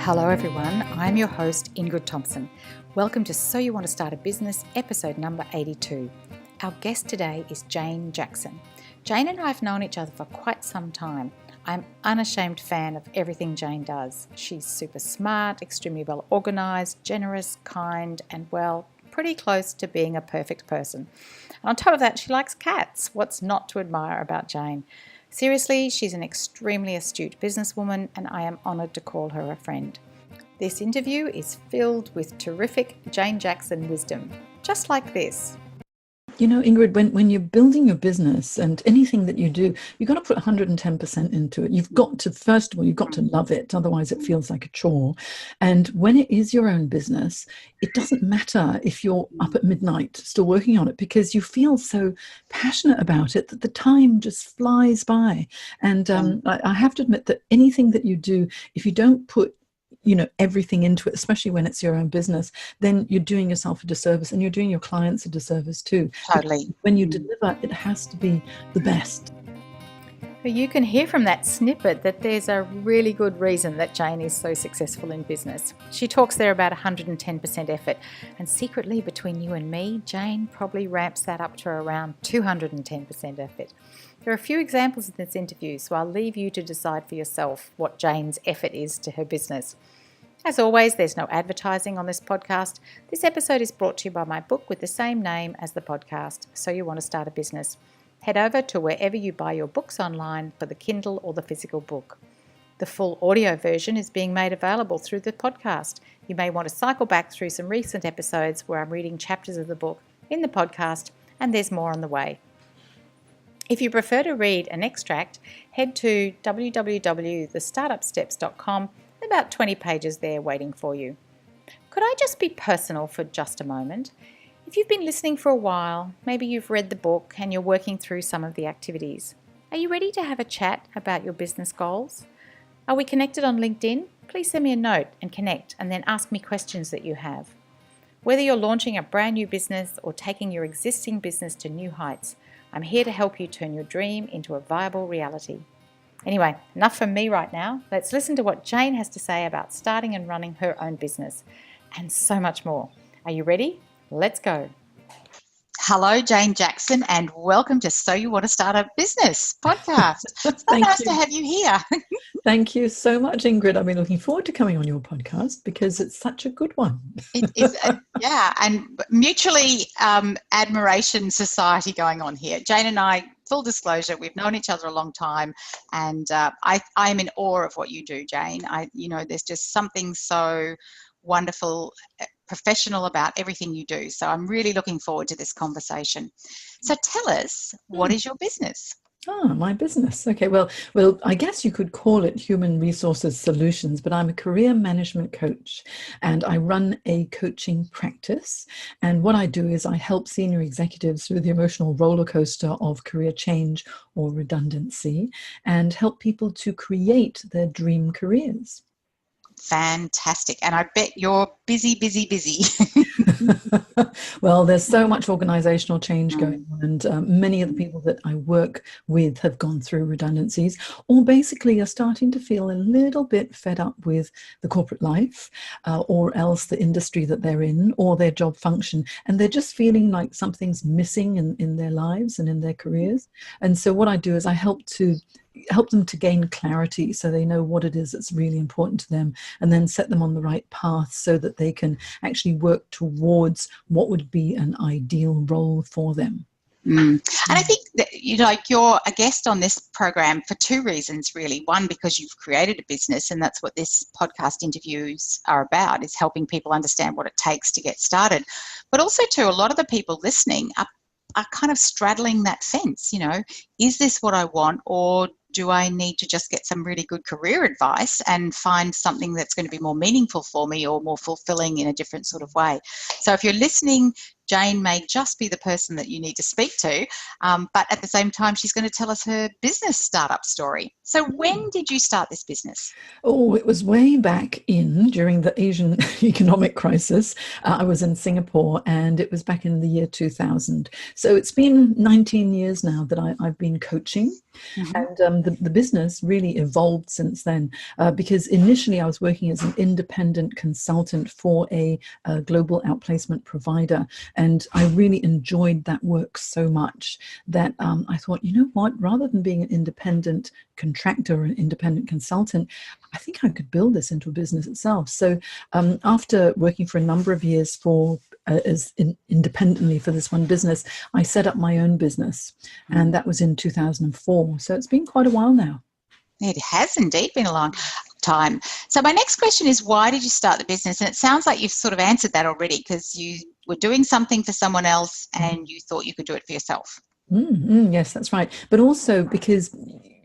Hello everyone, I'm your host Ingrid Thompson. Welcome to So You Want to Start a Business, episode number 82. Our guest today is Jane Jackson. Jane and I have known each other for quite some time. I'm an unashamed fan of everything Jane does. She's super smart, extremely well organised, generous, kind, and well, pretty close to being a perfect person. And on top of that, she likes cats. What's not to admire about Jane? Seriously, she's an extremely astute businesswoman, and I am honoured to call her a friend. This interview is filled with terrific Jane Jackson wisdom, just like this. You know, Ingrid, when you're building your business and anything that you do, you've got to put 110% into it. You've got to, first of all, you've got to love it. Otherwise, it feels like a chore. And when it is your own business, it doesn't matter if you're up at midnight still working on it, because you feel so passionate about it that the time just flies by. And I have to admit that anything that you do, if you don't put everything into it, especially when it's your own business, then you're doing yourself a disservice and you're doing your clients a disservice too. Totally. Because when you deliver, it has to be the best. But you can hear from that snippet that there's a really good reason that Jane is so successful in business. She talks there about 110% effort, and secretly between you and me, Jane probably ramps that up to around 210% effort. There are a few examples in this interview, so I'll leave you to decide for yourself what Jane's effort is to her business. As always, there's no advertising on this podcast. This episode is brought to you by my book with the same name as the podcast, So You Want to Start a Business. Head over to wherever you buy your books online for the Kindle or the physical book. The full audio version is being made available through the podcast. You may want to cycle back through some recent episodes where I'm reading chapters of the book in the podcast, and there's more on the way. If you prefer to read an extract, head to www.thestartupsteps.com. About 20 pages there waiting for you. Could I just be personal for just a moment? If you've been listening for a while, maybe you've read the book and you're working through some of the activities. Are you ready to have a chat about your business goals? Are we connected on LinkedIn? Please send me a note and connect, and then ask me questions that you have. Whether you're launching a brand new business or taking your existing business to new heights, I'm here to help you turn your dream into a viable reality. Anyway, enough from me right now. Let's listen to what Jane has to say about starting and running her own business, and so much more. Are you ready? Let's go. Hello, Jane Jackson, and welcome to So You Want to Start a Business podcast. It's so nice to have you here. Thank you so much, Ingrid. I've been looking forward to coming on your podcast because it's such a good one. It is, and mutually admiration society going on here. Jane and I, full disclosure, we've known each other a long time, and I am in awe of what you do, Jane. There's just something so wonderful, professional about everything you do. So I'm really looking forward to this conversation. So tell us, what is your business? My business. Okay, well, I guess you could call it Human Resources Solutions, but I'm a career management coach and I run a coaching practice. And what I do is I help senior executives through the emotional roller coaster of career change or redundancy and help people to create their dream careers. Fantastic. And I bet you're busy. Well, there's so much organizational change going on, and many of the people that I work with have gone through redundancies or basically are starting to feel a little bit fed up with the corporate life or else the industry that they're in or their job function. And they're just feeling like something's missing in their lives and in their careers. And so what I do is I help them to gain clarity so they know what it is that's really important to them, and then set them on the right path so that they can actually work towards what would be an ideal role for them. And I think that you're a guest on this program for two reasons, really. One, because you've created a business, and that's what this podcast interviews are about, is helping people understand what it takes to get started. But also, too, a lot of the people listening are kind of straddling that fence. Is this what I want, or do I need to just get some really good career advice and find something that's going to be more meaningful for me or more fulfilling in a different sort of way? So if you're listening, Jane may just be the person that you need to speak to, but at the same time, she's going to tell us her business startup story. So when did you start this business? Oh, it was way back during the Asian economic crisis. I was in Singapore, and it was back in the year 2000. So it's been 19 years now that I've been coaching. And the business really evolved since then, because initially I was working as an independent consultant for a global outplacement provider, and I really enjoyed that work so much that I thought, you know what, rather than being an independent contractor or an independent consultant, I think I could build this into a business itself. So after working for a number of years independently for this one business, I set up my own business, and that was in 2004. So it's been quite a while now. It has indeed been a long time. So my next question is, why did you start the business? And it sounds like you've sort of answered that already, because you were doing something for someone else and you thought you could do it for yourself. Yes, that's right. But also because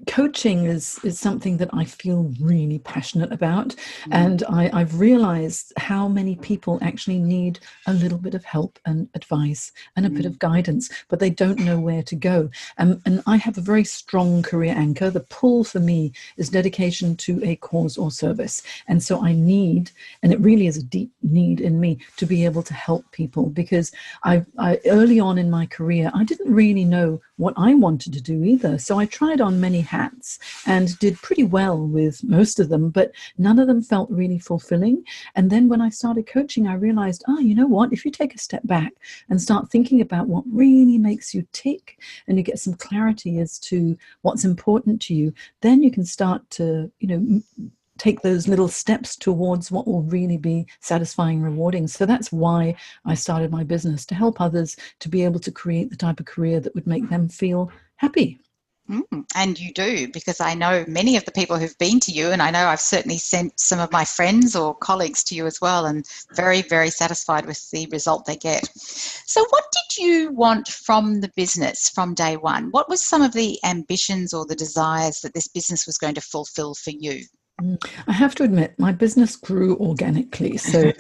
coaching is something that I feel really passionate about. And I've realized how many people actually need a little bit of help and advice and a bit of guidance, but they don't know where to go. And I have a very strong career anchor. The pull for me is dedication to a cause or service. And so I need, and it really is a deep need in me, to be able to help people, because I early on in my career, I didn't really know what I wanted to do either. So I tried on many hats and did pretty well with most of them, but none of them felt really fulfilling. And then when I started coaching, I realized, you know what, if you take a step back and start thinking about what really makes you tick, and you get some clarity as to what's important to you, then you can start to, take those little steps towards what will really be satisfying and rewarding. So that's why I started my business, to help others to be able to create the type of career that would make them feel happy. And you do, because I know many of the people who've been to you, and I know I've certainly sent some of my friends or colleagues to you as well, and very, very satisfied with the result they get. So what did you want from the business from day one? What was some of the ambitions or the desires that this business was going to fulfill for you? I have to admit, my business grew organically. So,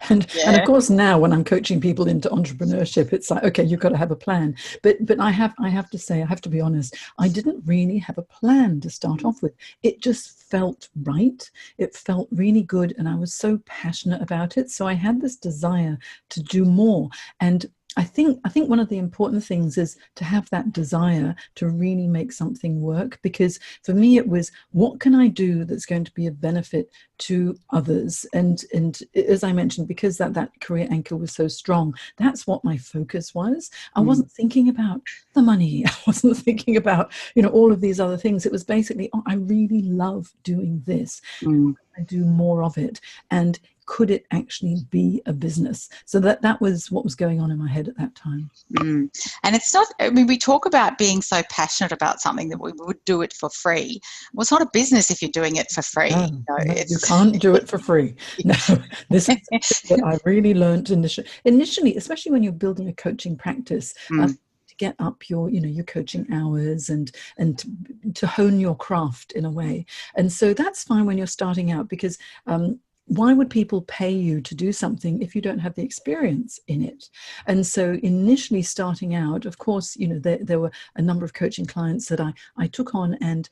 and of course, now when I'm coaching people into entrepreneurship, it's like, okay, you've got to have a plan. But I have to say, I have to be honest, I didn't really have a plan to start off with. It just felt right. It felt really good, and I was so passionate about it. So I had this desire to do more. And I think one of the important things is to have that desire to really make something work, because for me it was, what can I do that's going to be a benefit to others? And as I mentioned, because that career anchor was so strong, that's what my focus was. I wasn't thinking about the money. I wasn't thinking about, all of these other things. It was basically, I really love doing this. I do more of it. And could it actually be a business? So that was what was going on in my head at that time. And it's not, we talk about being so passionate about something that we would do it for free. Well, it's not a business if you're doing it for free. No, you can't do it for free. No, this is what I really learned initially, especially when you're building a coaching practice. To get up your coaching hours and to hone your craft in a way. And so that's fine when you're starting out, because why would people pay you to do something if you don't have the experience in it? And so initially starting out, of course, there were a number of coaching clients that I took on, and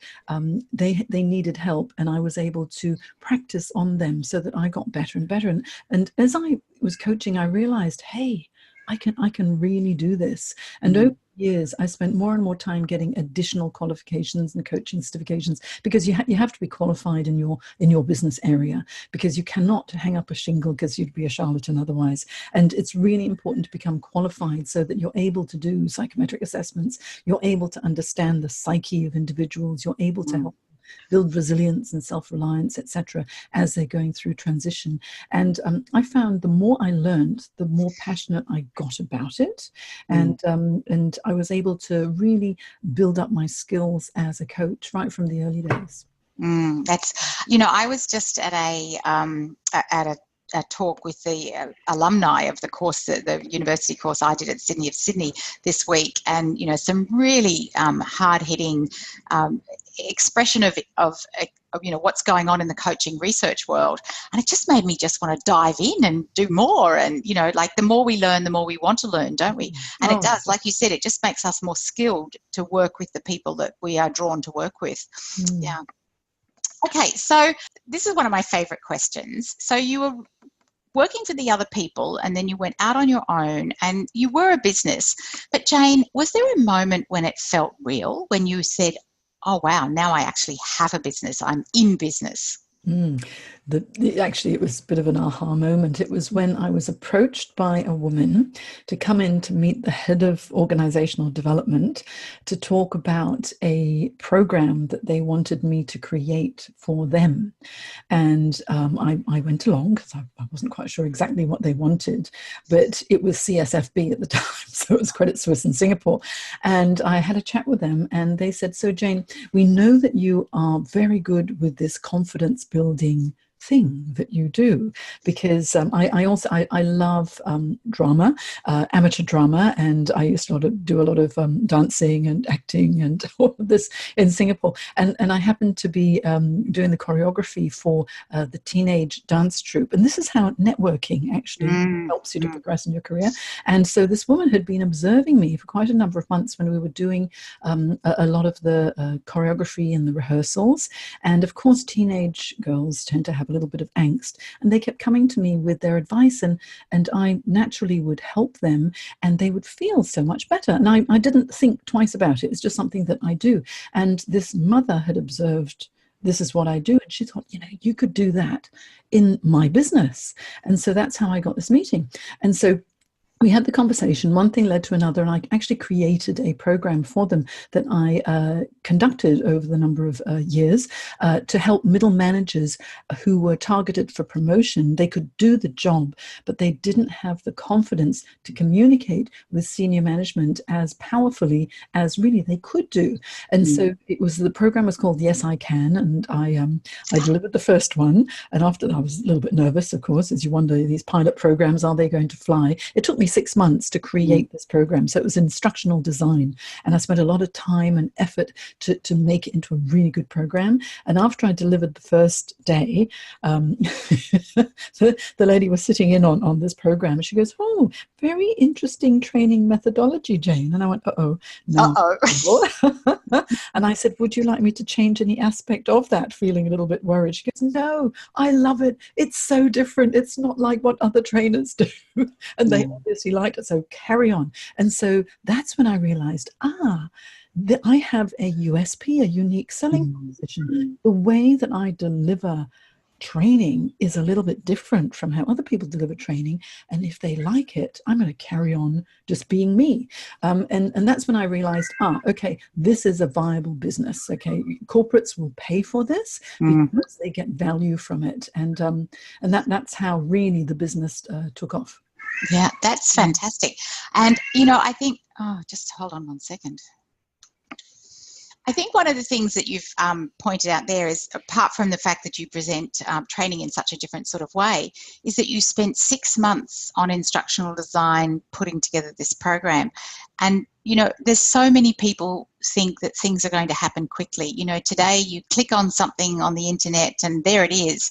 they needed help, and I was able to practice on them so that I got better and better. And as I was coaching, I realized, hey, I can really do this. And over years, I spent more and more time getting additional qualifications and coaching certifications, because you have to be qualified in your business area, because you cannot hang up a shingle, because you'd be a charlatan otherwise. And it's really important to become qualified so that you're able to do psychometric assessments, you're able to understand the psyche of individuals, you're able to help build resilience and self-reliance, etc., as they're going through transition. And I found the more I learned, the more passionate I got about it. And I was able to really build up my skills as a coach right from the early days. That's, I was just at a talk with the alumni of the course, the university course I did at Sydney this week, and some really hard-hitting expression of what's going on in the coaching research world, and it just made me just want to dive in and do more. And like, the more we learn, the more we want to learn, don't we? And it does, like you said, it just makes us more skilled to work with the people that we are drawn to work with. Okay, so this is one of my favorite questions. So you were working for the other people, and then you went out on your own and you were a business. But Jane, was there a moment when it felt real, when you said, oh, wow, now I actually have a business, I'm in business? Mm. Actually, it was a bit of an aha moment. It was when I was approached by a woman to come in to meet the head of organizational development to talk about a program that they wanted me to create for them. And I went along because I wasn't quite sure exactly what they wanted, but it was CSFB at the time, so it was Credit Suisse in Singapore. And I had a chat with them, and they said, so Jane, we know that you are very good with this confidence building thing that you do, because I love drama, amateur drama, and I used to do a lot of dancing and acting and all of this in Singapore, and I happened to be doing the choreography for the teenage dance troupe, and this is how networking actually helps you to progress in your career. And so this woman had been observing me for quite a number of months when we were doing a lot of the choreography and the rehearsals, and of course teenage girls tend to have a little bit of angst, and they kept coming to me with their advice, and I naturally would help them, and they would feel so much better. And I didn't think twice about it. It's just something that I do. And this mother had observed, this is what I do, and she thought, you could do that in my business. And so that's how I got this meeting. And so we had the conversation, one thing led to another, and I actually created a program for them that I conducted over the number of years to help middle managers who were targeted for promotion. They could do the job, but they didn't have the confidence to communicate with senior management as powerfully as really they could do. And so the program was called Yes, I Can, and I delivered the first one. And after that, I was a little bit nervous, of course, as you wonder, these pilot programs, are they going to fly? It took me 6 months to create this program. So it was instructional design. And I spent a lot of time and effort to make it into a really good program. And after I delivered the first day, the lady was sitting in on this program. And she goes, oh, very interesting training methodology, Jane. And I went, uh-oh. No. And I said, would you like me to change any aspect of that? Feeling a little bit worried. She goes, no, I love it. It's so different. It's not like what other trainers do. And they obviously liked it, so carry on. And so that's when I realized, that I have a USP, a unique selling proposition. The way that I deliver training is a little bit different from how other people deliver training, and if they like it, I'm going to carry on just being me. And that's when I realized, okay, this is a viable business. Okay, corporates will pay for this because they get value from it, and that's how really the business took off. Yeah, that's fantastic. And, I think, just hold on one second. I think one of the things that you've pointed out there is, apart from the fact that you present training in such a different sort of way, is that you spent 6 months on instructional design putting together this program. And, there's so many people think that things are going to happen quickly. Today you click on something on the internet and there it is.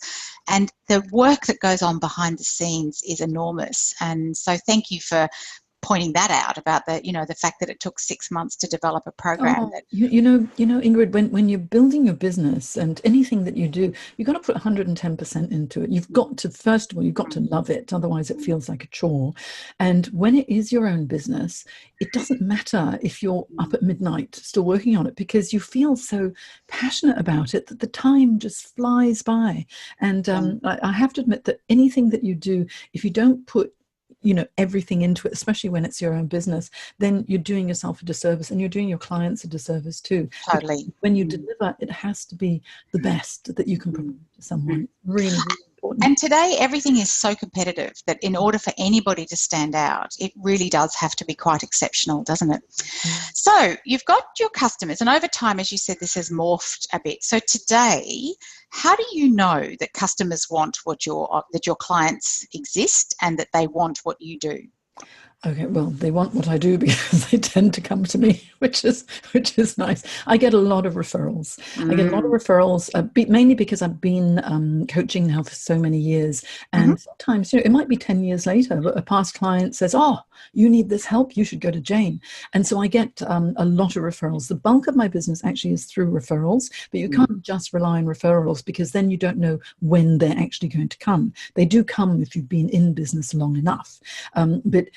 And the work that goes on behind the scenes is enormous. And so thank you for pointing that out about the fact that it took 6 months to develop a program. Ingrid, when you're building your business and anything that you do, you've got to put 110% into it. You've got to, first of all, you've got to love it. Otherwise it feels like a chore. And when it is your own business, it doesn't matter if you're up at midnight still working on it, because you feel so passionate about it that the time just flies by. And I have to admit that anything that you do, if you don't put everything into it, especially when it's your own business, then you're doing yourself a disservice, and you're doing your clients a disservice too. Totally. Because when you deliver, it has to be the best that you can provide to someone. Really, really important. And today, everything is so competitive that in order for anybody to stand out, it really does have to be quite exceptional, doesn't it? So you've got your customers, and over time, as you said, this has morphed a bit. So today, how do you know that customers want that your clients exist and that they want what you do? Okay, well, they want what I do because they tend to come to me, which is nice. I get a lot of referrals. I get a lot of Mm. referrals, mainly because I've been coaching now for so many years, Mhm. and sometimes, you know, it might be 10 years later, but a past client says, "Oh, you need this help. You should go to Jane," and so I get a lot of referrals. The bulk of my business actually is through referrals, but you Mm. can't just rely on referrals because then you don't know when they're actually going to come. They do come if you've been in business long enough, but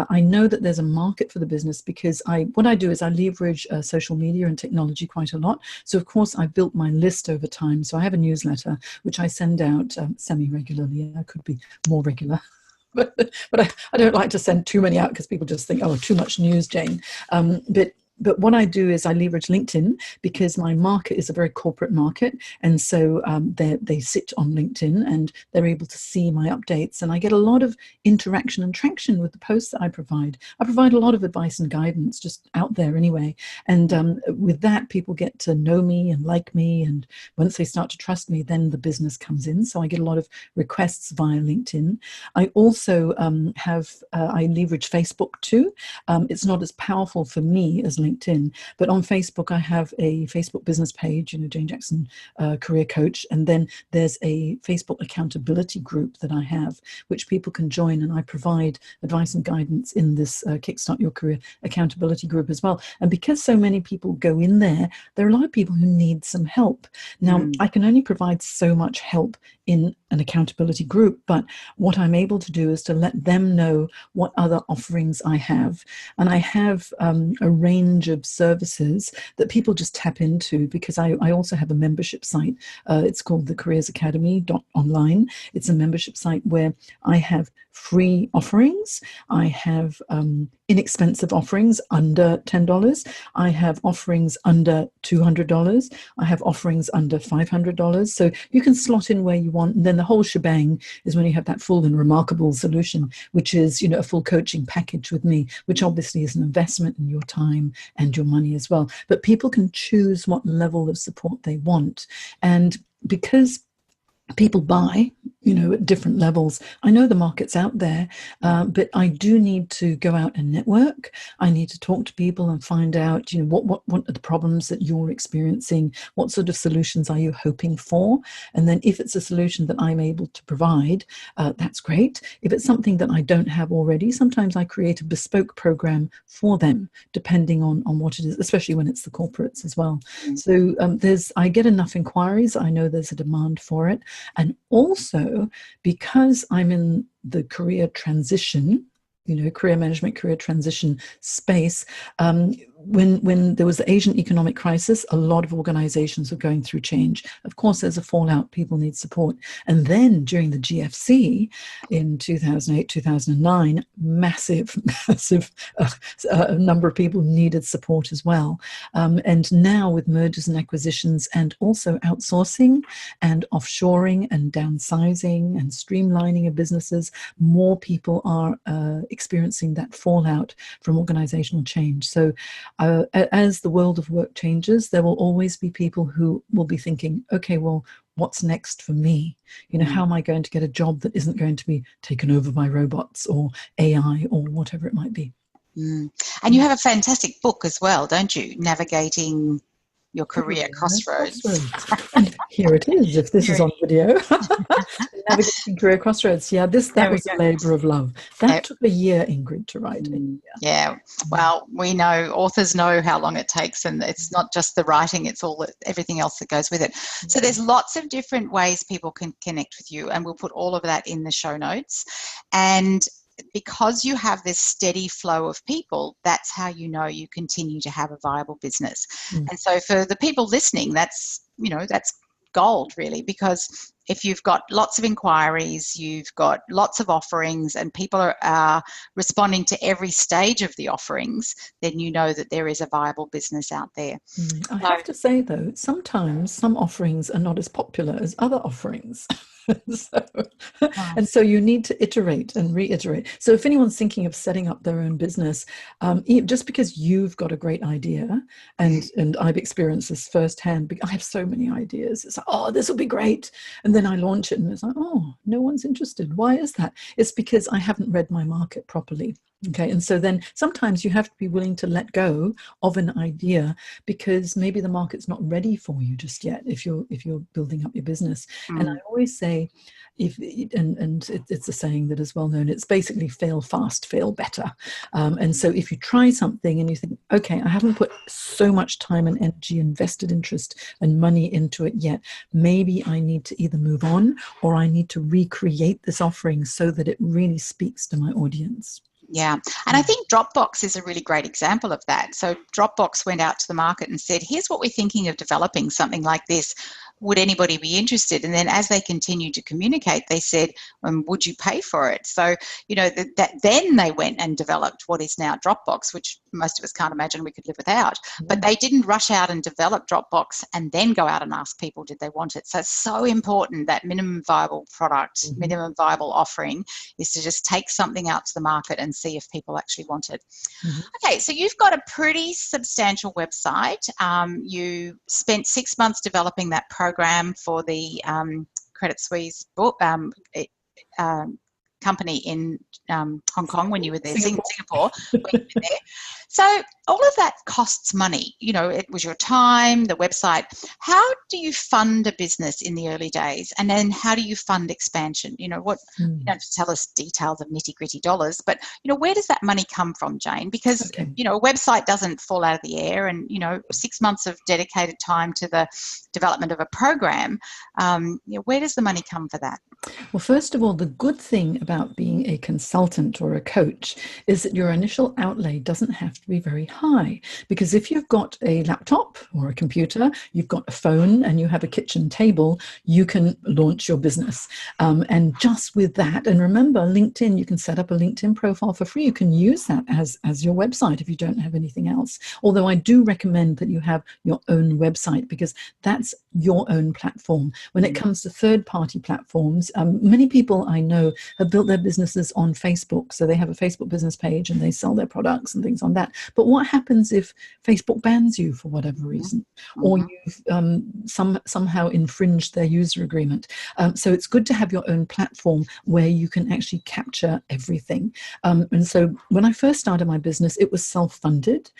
I know that there's a market for the business because what I do is I leverage social media and technology quite a lot. So of course I've built my list over time. So I have a newsletter which I send out semi-regularly. I could be more regular. But I don't like to send too many out because people just think, oh, too much news, Jane. But what I do is I leverage LinkedIn because my market is a very corporate market. And so they sit on LinkedIn and they're able to see my updates. And I get a lot of interaction and traction with the posts that I provide. I provide a lot of advice and guidance just out there anyway. And with that, people get to know me and like me. And once they start to trust me, then the business comes in. So I get a lot of requests via LinkedIn. I also I leverage Facebook too. It's not as powerful for me as LinkedIn, but on Facebook, I have a Facebook business page, you know, Jane Jackson Career Coach. And then there's a Facebook accountability group that I have, which people can join. And I provide advice and guidance in this Kickstart Your Career accountability group as well. And because so many people go in there, there are a lot of people who need some help. Now, I can only provide so much help in an accountability group, but what I'm able to do is to let them know what other offerings I have. And I have a range of services that people just tap into because I also have a membership site. It's called the Careers Academy.online. It's a membership site where I have free offerings. I have inexpensive offerings under $10. I have offerings under $200. I have offerings under $500. So you can slot in where you want. And then the whole shebang is when you have that full and remarkable solution, which is, you know, a full coaching package with me, which obviously is an investment in your time and your money as well. But people can choose what level of support they want. And because people buy, you know, at different levels. I know the market's out there, but I do need to go out and network. I need to talk to people and find out, you know, what are the problems that you're experiencing? What sort of solutions are you hoping for? And then if it's a solution that I'm able to provide, that's great. If it's something that I don't have already, sometimes I create a bespoke program for them, depending on what it is, especially when it's the corporates as well. So I get enough inquiries. I know there's a demand for it. And also, because I'm in the career transition, you know, career management, career transition space, when there was the Asian economic crisis, a lot of organizations were going through change. Of course, there's a fallout. People need support. And then during the GFC in 2008, 2009, massive number of people needed support as well. And now with mergers and acquisitions and also outsourcing and offshoring and downsizing and streamlining of businesses, more people are experiencing that fallout from organizational change. So as the world of work changes, there will always be people who will be thinking, okay, well, what's next for me? You know, how am I going to get a job that isn't going to be taken over by robots or AI or whatever it might be? And you have a fantastic book as well, don't you? Navigating Your Career Crossroads. And here it is, if this is on video. Navigating Career Crossroads. Yeah, that was a labor of love. That took a year, Ingrid, to write. Yeah. Well, we know, authors know how long it takes, and it's not just the writing, it's everything else that goes with it. So there's lots of different ways people can connect with you, and we'll put all of that in the show notes. And because you have this steady flow of people, that's how you know you continue to have a viable business. And so for the people listening, that's gold, really, because if you've got lots of inquiries, you've got lots of offerings, and people are responding to every stage of the offerings, then you know that there is a viable business out there. I have to say, though, sometimes some offerings are not as popular as other offerings. And so you need to iterate and reiterate. So if anyone's thinking of setting up their own business, just because you've got a great idea, and I've experienced this firsthand, I have so many ideas. It's like, oh, this will be great. And then I launch it and it's like, oh, no one's interested. Why is that? It's because I haven't read my market properly. Okay, and so then sometimes you have to be willing to let go of an idea because maybe the market's not ready for you just yet if you're building up your business. And I always say, it's a saying that is well known. It's basically fail fast, fail better. And so if you try something and you think, okay, I haven't put so much time and energy, invested interest and money into it yet, maybe I need to either move on or I need to recreate this offering so that it really speaks to my audience. Yeah, and I think Dropbox is a really great example of that. So Dropbox went out to the market and said, here's what we're thinking of developing, something like this. Would anybody be interested? And then as they continued to communicate, they said, would you pay for it? So, that then they went and developed what is now Dropbox, which most of us can't imagine we could live without. But they didn't rush out and develop Dropbox and then go out and ask people, did they want it? So it's so important that minimum viable product, minimum viable offering is to just take something out to the market and see if people actually want it. Okay, so you've got a pretty substantial website. You spent 6 months developing that program for the Credit Suisse book company in Hong Kong when you were there, Singapore when you were there. So all of that costs money. It was your time, the website. How do you fund a business in the early days? And then how do you fund expansion? You don't have to tell us details of nitty-gritty dollars, but, where does that money come from, Jane? Because, a website doesn't fall out of the air and, 6 months of dedicated time to the development of a program, where does the money come for that? Well, first of all, the good thing about being a consultant or a coach is that your initial outlay doesn't have to be very high, because if you've got a laptop or a computer, you've got a phone and you have a kitchen table, you can launch your business. And just with that, and remember, LinkedIn, you can set up a LinkedIn profile for free. You can use that as your website if you don't have anything else. Although I do recommend that you have your own website because that's your own platform. When it comes to third-party platforms, many people I know have built their businesses on Facebook. So they have a Facebook business page and they sell their products and things on that. But what happens if Facebook bans you for whatever reason, or you've somehow infringed their user agreement? So it's good to have your own platform where you can actually capture everything. And so when I first started my business, it was self-funded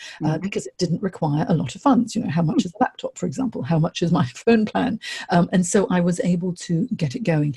because it didn't require a lot of funds. How much is a laptop, for example? How much is my phone plan? And so I was able to get it going.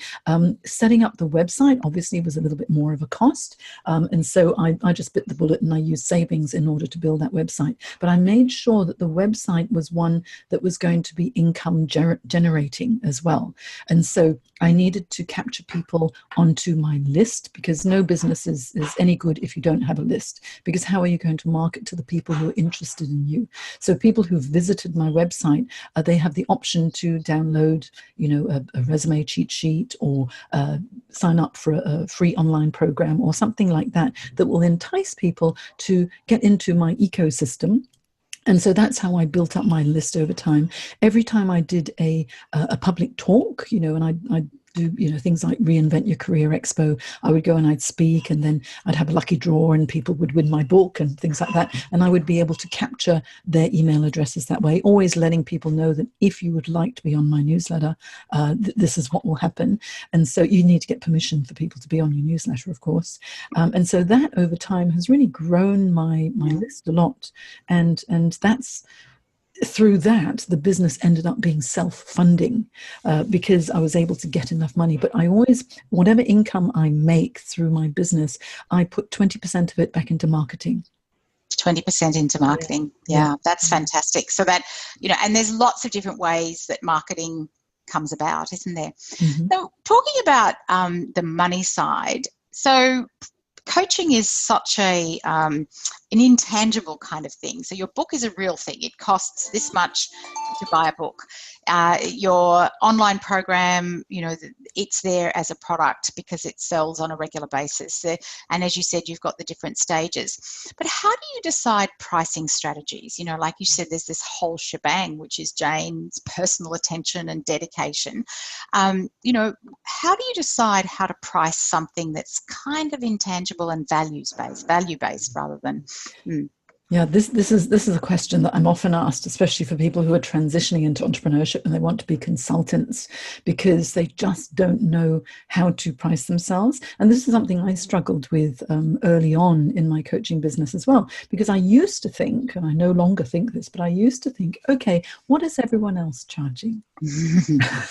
Setting up the website obviously was a little bit more of a cost. And so I just bit the bullet and I used savings in order to build that website. But I made sure that the website was one that was going to be income generating as well. And so I needed to capture people onto my list, because no business is any good if you don't have a list, because how are you going to market to the people who are interested in you? So people who've visited my website, they have the option to download, a resume cheat sheet or sign up for a free online program or something like that will entice people to get into my ecosystem. And so that's how I built up my list over time. Every time I did a public talk, and I do things like Reinvent Your Career Expo, I would go and I'd speak, and then I'd have a lucky draw and people would win my book and things like that, and I would be able to capture their email addresses that way, always letting people know that if you would like to be on my newsletter, this is what will happen. And so you need to get permission for people to be on your newsletter, of course. And so that over time has really grown my list a lot, and that's through that, the business ended up being self-funding because I was able to get enough money. But I always, whatever income I make through my business, I put 20% of it back into marketing. 20% into marketing. Yeah, that's fantastic. So that, and there's lots of different ways that marketing comes about, isn't there? So talking about the money side, so coaching is such an intangible kind of thing. So your book is a real thing. It costs this much to buy a book. Your online program, it's there as a product because it sells on a regular basis. And as you said, you've got the different stages. But how do you decide pricing strategies? Like you said, there's this whole shebang, which is Jane's personal attention and dedication. How do you decide how to price something that's kind of intangible and value-based rather than... Yeah, this is a question that I'm often asked, especially for people who are transitioning into entrepreneurship and they want to be consultants because they just don't know how to price themselves. And this is something I struggled with early on in my coaching business as well, because I used to think, and I no longer think this, but I used to think, okay, what is everyone else charging?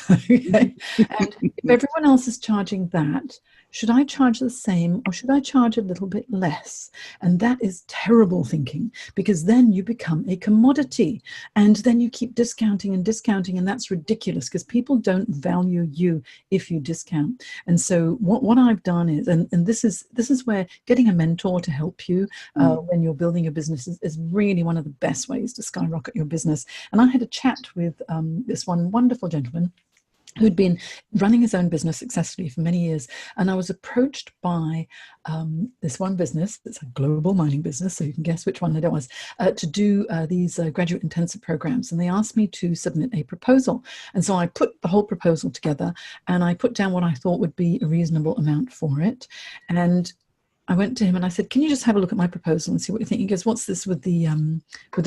Okay. And if everyone else is charging that, should I charge the same or should I charge a little bit less? And that is terrible thinking, because then you become a commodity and then you keep discounting and discounting. And that's ridiculous because people don't value you if you discount. And so what I've done is, and this is where getting a mentor to help you when you're building a business is really one of the best ways to skyrocket your business. And I had a chat with this one wonderful gentleman who'd been running his own business successfully for many years. And I was approached by this one business, it's a global mining business, so you can guess which one it was, to do these graduate intensive programs. And they asked me to submit a proposal. And so I put the whole proposal together and I put down what I thought would be a reasonable amount for it. And I went to him and I said, can you just have a look at my proposal and see what you think? He goes, what's this with the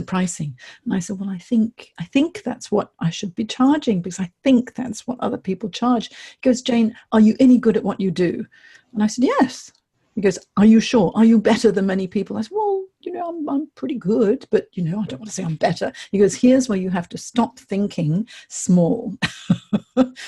pricing? And I said, well, I think that's what I should be charging because I think that's what other people charge. He goes, Jane, are you any good at what you do? And I said, yes. He goes, are you sure? Are you better than many people? I said, well, I'm pretty good, but, I don't want to say I'm better. He goes, here's where you have to stop thinking small.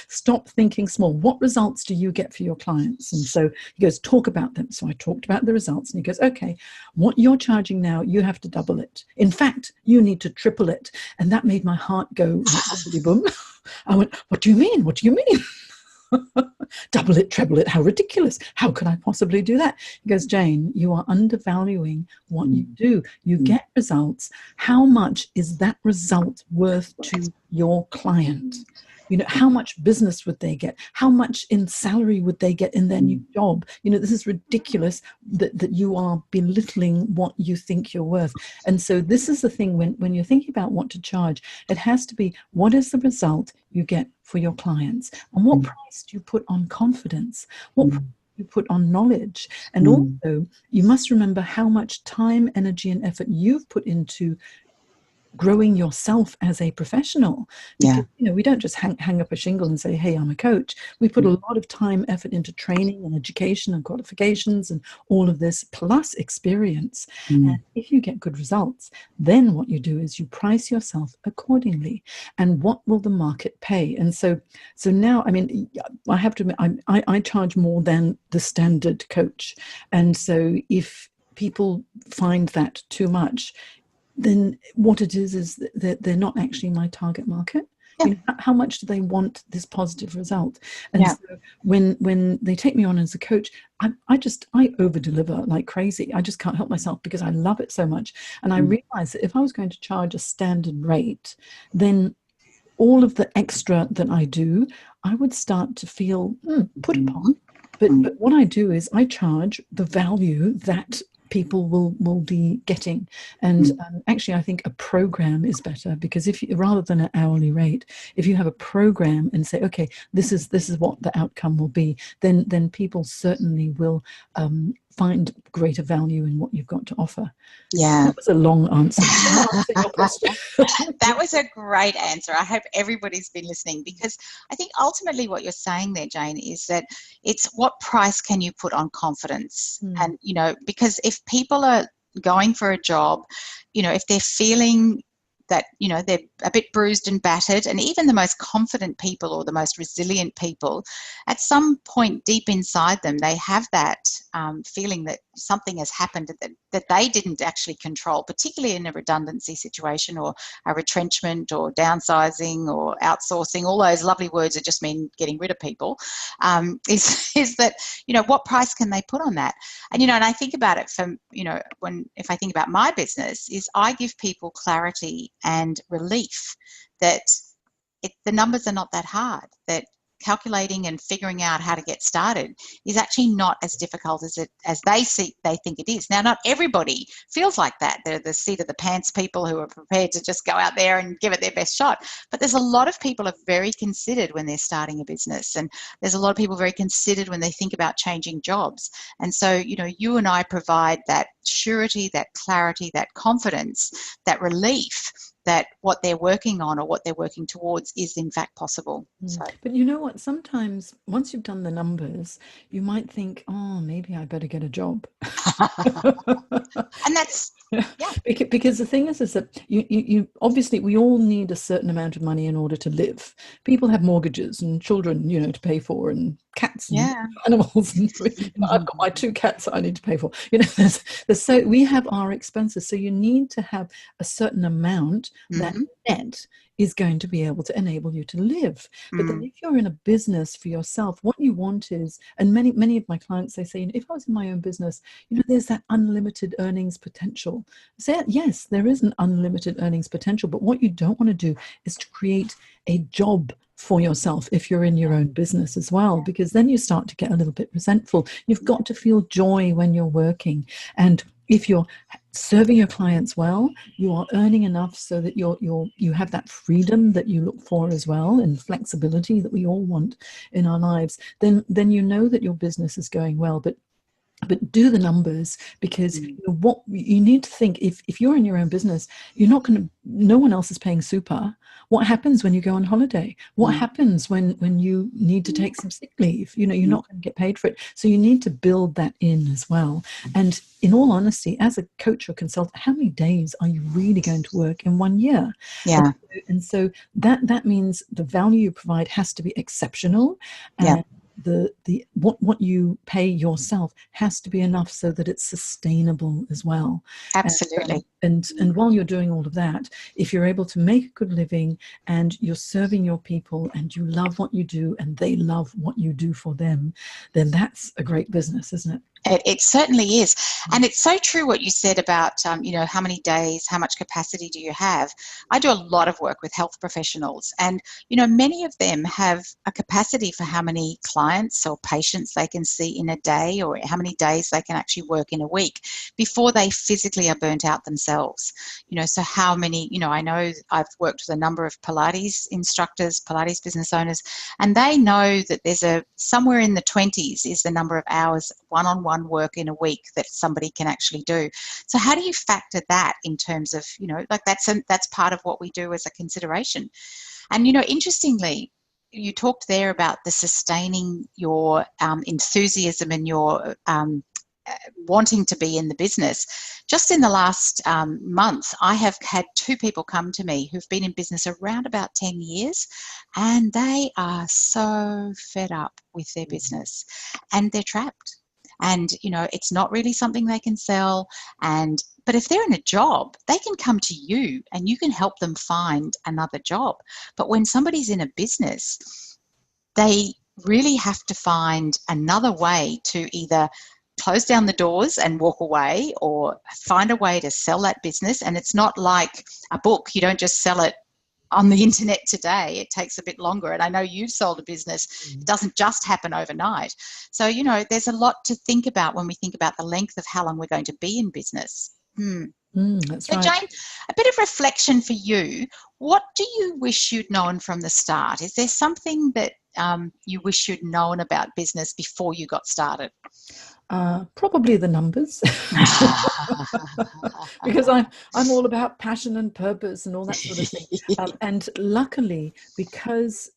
Stop thinking small. What results do you get for your clients? And so he goes, talk about them. So I talked about the results and he goes, okay, what you're charging now, you have to double it. In fact, you need to triple it. And that made my heart go, boom. I went, what do you mean? What do you mean? Double it, treble it, how ridiculous. How can I possibly do that? He goes, Jane, you are undervaluing what you do. You get results. How much is that result worth to your client? How much business would they get? How much in salary would they get in their new job? This is ridiculous that you are belittling what you think you're worth. And so this is the thing when you're thinking about what to charge, it has to be, what is the result you get for your clients? And what price do you put on confidence? What price do you put on knowledge? And also, you must remember how much time, energy, and effort you've put into growing yourself as a professional. Because, we don't just hang up a shingle and say, hey, I'm a coach. We put a lot of time, effort into training and education and qualifications and all of this, plus experience. And if you get good results, then what you do is you price yourself accordingly. And what will the market pay? And so now, I have to admit, I charge more than the standard coach. And so if people find that too much, then what it is that they're not actually my target market. How much do they want this positive result? And so when they take me on as a coach, I over deliver like crazy. I just can't help myself because I love it so much. And I realized that if I was going to charge a standard rate, then all of the extra that I do, I would start to feel put upon. But what I do is I charge the value that people will be getting. And actually, I think a program is better, because if you, rather than an hourly rate, if you have a program and say, okay, this is what the outcome will be, then people certainly will find greater value in what you've got to offer. Yeah. That was a long answer. That was a great answer. I hope everybody's been listening, because I think ultimately what you're saying there, Jane, is that it's what price can you put on confidence? And, because if people are going for a job, if they're feeling that, they're a bit bruised and battered, and even the most confident people or the most resilient people, at some point deep inside them, they have that feeling that something has happened that they didn't actually control, particularly in a redundancy situation or a retrenchment or downsizing or outsourcing. All those lovely words that just mean getting rid of people, is that, what price can they put on that? And, and I think about it from, if I think about my business, is I give people clarity and relief that the numbers are not that hard, that calculating and figuring out how to get started is actually not as difficult as they think it is. Now, not everybody feels like that. They're the seat of the pants people who are prepared to just go out there and give it their best shot. But there's a lot of people are very considered when they're starting a business, and there's a lot of people very considered when they think about changing jobs. And so, you and I provide that surety, that clarity, that confidence, that relief that what they're working on or what they're working towards is in fact possible. So. But you know what? Sometimes once you've done the numbers, you might think, oh, maybe I better get a job. And that's, yeah. Because the thing is that you obviously, we all need a certain amount of money in order to live. People have mortgages and children, to pay for, and cats and animals. And, I've got my 2 cats that I need to pay for. So we have our expenses. So you need to have a certain amount that net is going to be able to enable you to live. But then if you're in a business for yourself, what you want is, and many of my clients, they say, if I was in my own business, there's that unlimited earnings potential. I say, yes, there is an unlimited earnings potential, but what you don't want to do is to create a job for yourself if you're in your own business as well, because then you start to get a little bit resentful. You've got to feel joy when you're working. And if you're serving your clients well, you are earning enough so that you have that freedom that you look for as well, and flexibility that we all want in our lives, then you know that your business is going well. But do the numbers, because what you need to think, if you're in your own business, no one else is paying super. What happens when you go on holiday? What happens when you need to take some sick leave? You're not going to get paid for it. So you need to build that in as well. And in all honesty, as a coach or consultant, how many days are you really going to work in 1 year? Yeah. And so that means the value you provide has to be exceptional. And what you pay yourself has to be enough so that it's sustainable as well. Absolutely. And while you're doing all of that, if you're able to make a good living and you're serving your people and you love what you do and they love what you do for them, then that's a great business, isn't it? It certainly is. And it's so true what you said about, how many days, how much capacity do you have? I do a lot of work with health professionals, and, many of them have a capacity for how many clients or patients they can see in a day, or how many days they can actually work in a week before they physically are burnt out themselves. So how many, I know I've worked with a number of Pilates instructors, Pilates business owners, and they know that there's somewhere in the 20s is the number of hours one-on-one work in a week that somebody can actually do. So how do you factor that in terms of, that's part of what we do as a consideration? And, interestingly, you talked there about the sustaining your enthusiasm and your wanting to be in the business. Just in the last month, I have had 2 people come to me who've been in business around about 10 years, and they are so fed up with their business and they're trapped. And, it's not really something they can sell. But if they're in a job, they can come to you and you can help them find another job. But when somebody's in a business, they really have to find another way to either close down the doors and walk away, or find a way to sell that business. And it's not like a book. You don't just sell it on the internet today. It takes a bit longer. And I know you've sold a business. It doesn't just happen overnight. So, there's a lot to think about when we think about the length of how long we're going to be in business. That's so right. Jane, a bit of reflection for you. What do you wish you'd known from the start? Is there something that you wish you'd known about business before you got started? Probably the numbers, because I'm all about passion and purpose and all that sort of thing. And luckily, because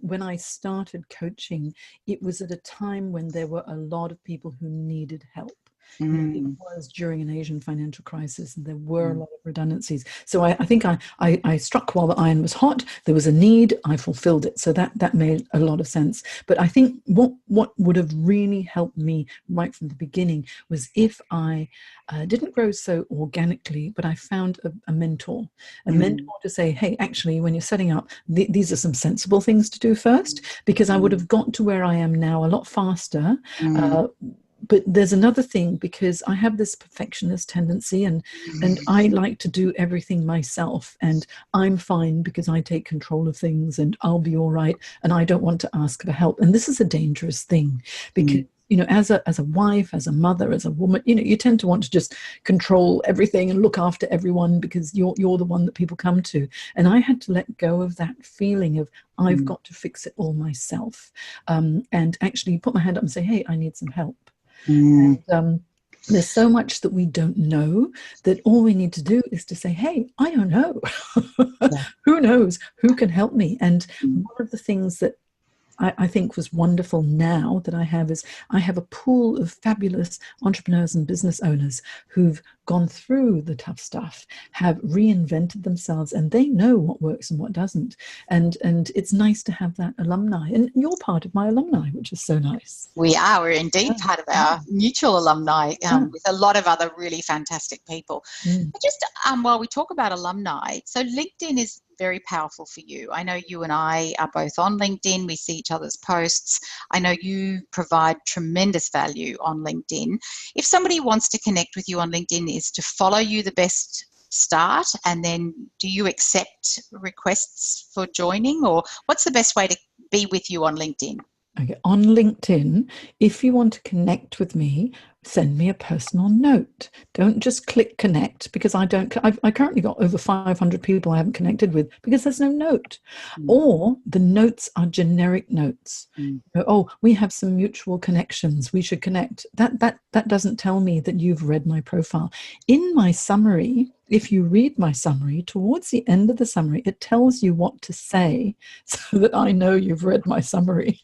when I started coaching, it was at a time when there were a lot of people who needed help. It was during an Asian financial crisis, and there were a lot of redundancies. So I think I struck while the iron was hot. There was a need, I fulfilled it. So that made a lot of sense. But I think what would have really helped me right from the beginning was if I didn't grow so organically, but I found a mentor to say, hey, actually, when you're setting up, these are some sensible things to do first, because I would have got to where I am now a lot faster. but there's another thing, because I have this perfectionist tendency, and I like to do everything myself, and I'm fine because I take control of things and I'll be all right, and I don't want to ask for help. And this is a dangerous thing, because as a wife, as a mother, as a woman, you tend to want to just control everything and look after everyone because you're the one that people come to. And I had to let go of that feeling of I've got to fix it all myself, and actually put my hand up and say, hey, I need some help. And there's so much that we don't know, that all we need to do is to say, hey, I don't know. Who knows? Who can help me? And one of the things that I think was wonderful now that I have a pool of fabulous entrepreneurs and business owners who've gone through the tough stuff, have reinvented themselves, and they know what works and what doesn't. And it's nice to have that alumni. And you're part of my alumni, which is so nice. We're indeed part of our mutual alumni, with a lot of other really fantastic people. Just while we talk about alumni, so LinkedIn is very powerful for you. I know you and I are both on LinkedIn. We see each other's posts. I know you provide tremendous value on LinkedIn. If somebody wants to connect with you on LinkedIn, is to follow you the best start? And then do you accept requests for joining, or what's the best way to be with you on LinkedIn? Okay, on LinkedIn, if you want to connect with me, send me a personal note. Don't just click connect, because I currently got over 500 people I haven't connected with because there's no note. Or the notes are generic notes. Oh, we have some mutual connections, we should connect. That doesn't tell me that you've read my profile. In my summary, if you read my summary, towards the end of the summary, it tells you what to say so that I know you've read my summary.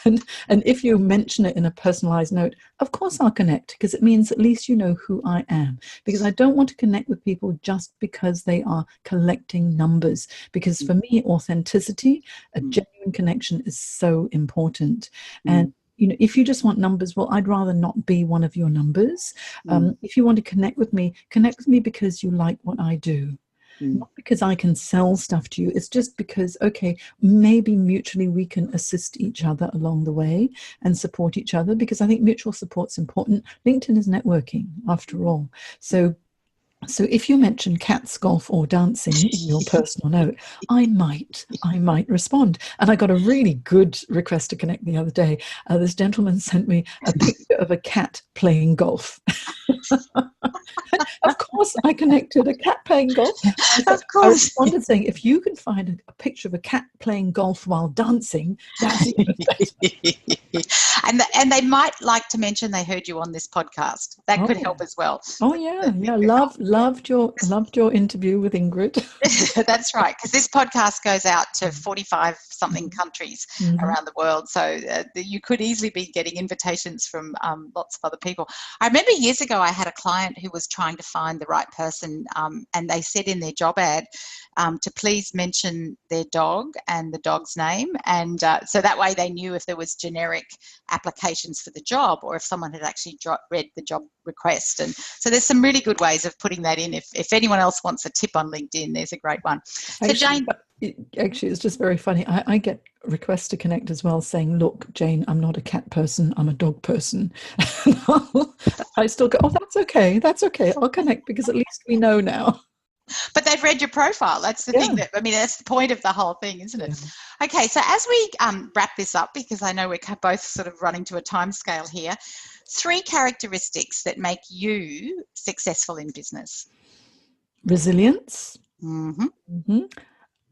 And if you mention it in a personalized note, of course I'll connect, because it means at least you know who I am. Because I don't want to connect with people just because they are collecting numbers. Because for me, authenticity, a genuine connection is so important. And if you just want numbers, well, I'd rather not be one of your numbers. If you want to connect with me because you like what I do. Not because I can sell stuff to you. It's just because, okay, maybe mutually we can assist each other along the way and support each other, because I think mutual support's important. LinkedIn is networking, after all. So if you mention cats, golf, or dancing in your personal note, I might respond. And I got a really good request to connect the other day. This gentleman sent me a picture of a cat playing golf. Of course, I connected. A cat playing golf. Of course. I responded saying, if you can find a picture of a cat playing golf while dancing, that's even better. And they might like to mention they heard you on this podcast. That could help as well. Oh yeah. Loved your interview with Ingrid. That's right, because this podcast goes out to 45 something countries around the world, so you could easily be getting invitations from lots of other people. I remember years ago I had a client who was trying to find the right person, and they said in their job ad to please mention their dog and the dog's name, and so that way they knew if there was generic applications for the job, or if someone had actually read the job request. And so there's some really good ways of putting that in. If anyone else wants a tip on LinkedIn, there's a great one. So Jane, actually, it's just very funny. I get requests to connect as well, saying, look, Jane, I'm not a cat person, I'm a dog person. I still go, oh, that's okay, I'll connect, because at least we know now. But they've read your profile. That's the thing. That's the point of the whole thing, isn't it? Yeah. Okay, so as we wrap this up, because I know we're both sort of running to a time scale here, 3 characteristics that make you successful in business. Resilience,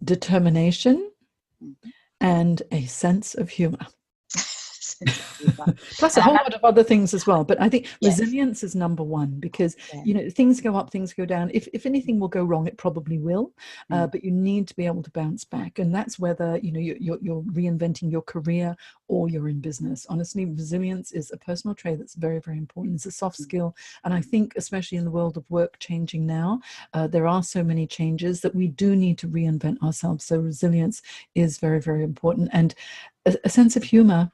determination, and a sense of humor. Plus a whole lot of other things as well, but I think resilience is number one, because things go up, things go down. If anything will go wrong, it probably will, but you need to be able to bounce back, and that's whether you're reinventing your career or you're in business. Honestly, resilience is a personal trait that's very, very important. It's a soft skill, and I think especially in the world of work changing now, there are so many changes that we do need to reinvent ourselves. So resilience is very, very important, and a sense of humor.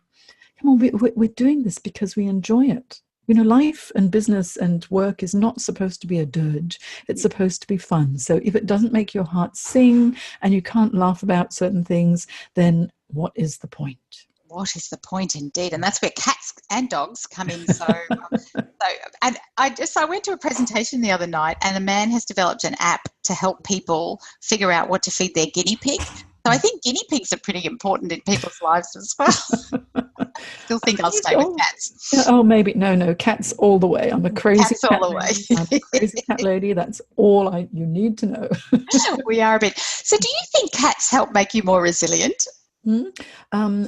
Come on, we're doing this because we enjoy it. Life and business and work is not supposed to be a dirge. It's supposed to be fun. So if it doesn't make your heart sing and you can't laugh about certain things, then what is the point? what is the point indeed? And that's where cats and dogs come in. I went to a presentation the other night, and a man has developed an app to help people figure out what to feed their guinea pig. So I think guinea pigs are pretty important in people's lives as well. Still think I'll stay with cats. Oh, maybe. No, cats all the way. I'm a crazy cats all the way. I'm a crazy cat lady. That's all you need to know. We are a bit. So do you think cats help make you more resilient?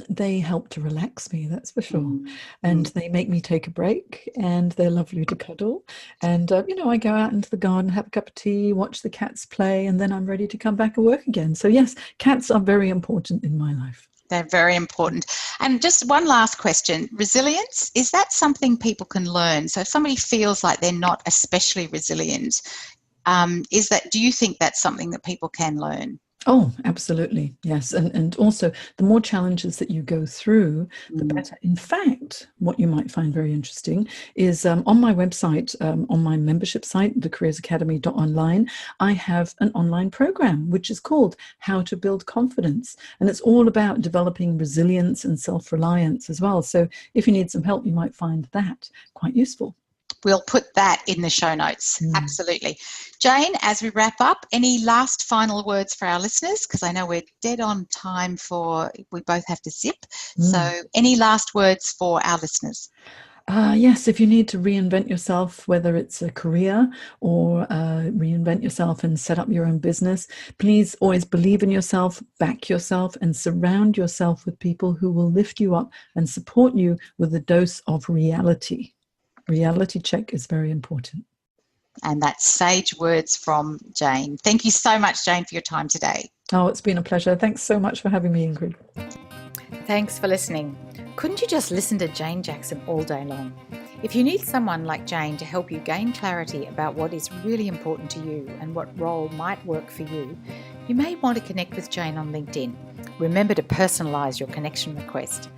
They help to relax me, that's for sure. And they make me take a break, and they're lovely to cuddle. And, I go out into the garden, have a cup of tea, watch the cats play, and then I'm ready to come back and work again. So yes, cats are very important in my life. They're very important. And just one last question. Resilience, is that something people can learn? So if somebody feels like they're not especially resilient, do you think that's something that people can learn? Oh, absolutely. Yes. And also, the more challenges that you go through, the better. In fact, what you might find very interesting is on my website, on my membership site, thecareersacademy.online, I have an online program which is called How to Build Confidence. And it's all about developing resilience and self-reliance as well. So if you need some help, you might find that quite useful. We'll put that in the show notes. Absolutely. Jane, as we wrap up, any last final words for our listeners? Because I know we're dead on time we both have to zip. So any last words for our listeners? Yes, if you need to reinvent yourself, whether it's a career or reinvent yourself and set up your own business, please always believe in yourself, back yourself, and surround yourself with people who will lift you up and support you with a dose of reality. Reality check is very important. And that's sage words from Jane. Thank you so much, Jane, for your time today. Oh, it's been a pleasure. Thanks so much for having me, Ingrid. Thanks for listening. Couldn't you just listen to Jane Jackson all day long? If you need someone like Jane to help you gain clarity about what is really important to you and what role might work for you, you may want to connect with Jane on LinkedIn. Remember to personalise your connection request.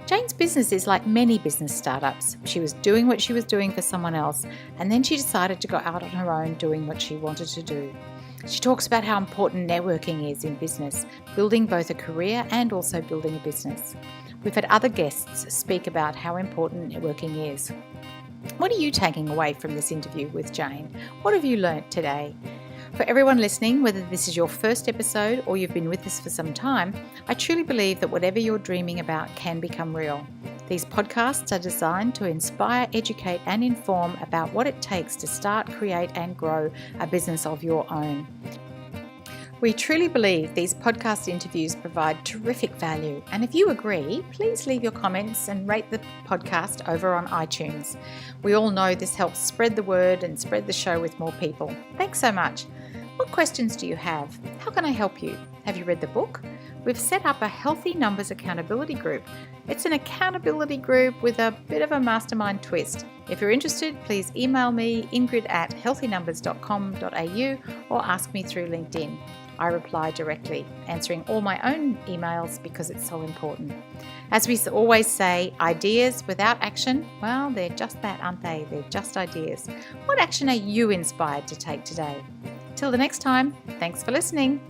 Jane's business is like many business startups. She was doing what she was doing for someone else, and then she decided to go out on her own doing what she wanted to do. She talks about how important networking is in business, building both a career and also building a business. We've had other guests speak about how important networking is. What are you taking away from this interview with Jane? What have you learnt today? For everyone listening, whether this is your first episode or you've been with us for some time, I truly believe that whatever you're dreaming about can become real. These podcasts are designed to inspire, educate, and inform about what it takes to start, create, and grow a business of your own. We truly believe these podcast interviews provide terrific value, and if you agree, please leave your comments and rate the podcast over on iTunes. We all know this helps spread the word and spread the show with more people. Thanks so much. What questions do you have? How can I help you? Have you read the book? We've set up a Healthy Numbers accountability group. It's an accountability group with a bit of a mastermind twist. If you're interested, please email me, ingrid@healthynumbers.com.au, or ask me through LinkedIn. I reply directly, answering all my own emails because it's so important. As we always say, ideas without action, well, they're just that, aren't they? They're just ideas. What action are you inspired to take today? Till the next time, thanks for listening.